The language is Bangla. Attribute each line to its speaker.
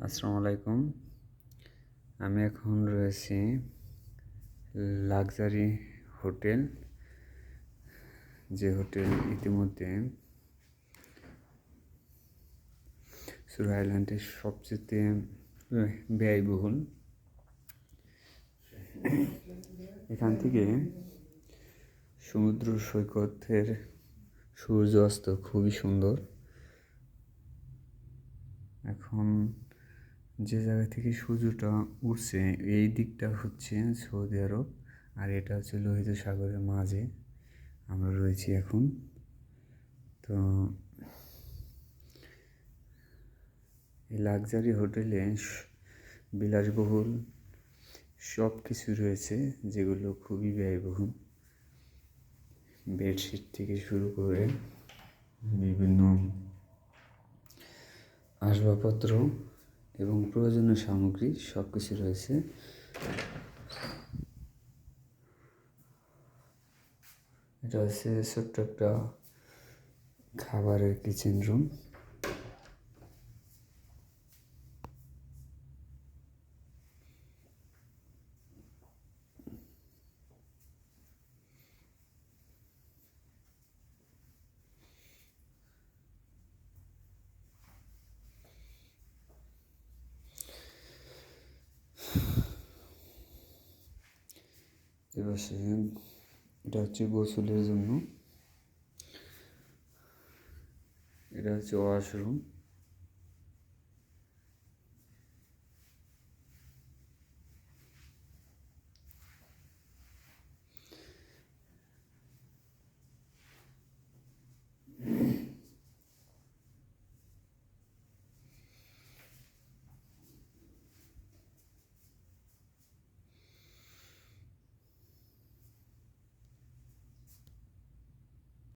Speaker 1: আসসালামু আলাইকুম। আমি এখন রয়েছি লাক্সারি হোটেল, যে হোটেল ইতিমধ্যে সুরা আইল্যান্ডের সবচেয়ে ব্যয়বহুল। এখান থেকে সমুদ্র সৈকতের সূর্যাস্ত খুবই সুন্দর। এখন যে জায়গা থেকে সূর্যটা উঠছে এই দিকটা হচ্ছে সৌদি আরব, আর এটা হচ্ছে লোহিত সাগরের মাঝে আমরা রয়েছি এখন। তো এই লাক্সারি হোটেলে বিলাসবহুল সব কিছু রয়েছে, যেগুলো খুবই ব্যয়বহুল। বেডশিট থেকে শুরু করে বিভিন্ন আসবাবপত্র এবং প্রয়োজনীয় সামগ্রী সব কিছু রয়েছে। এটা হচ্ছে ছোট্ট একটা খাবারের কিচেন রুম। এবার এটা হচ্ছে গোসলের জন্য, এটা হচ্ছে ওয়াশরুম।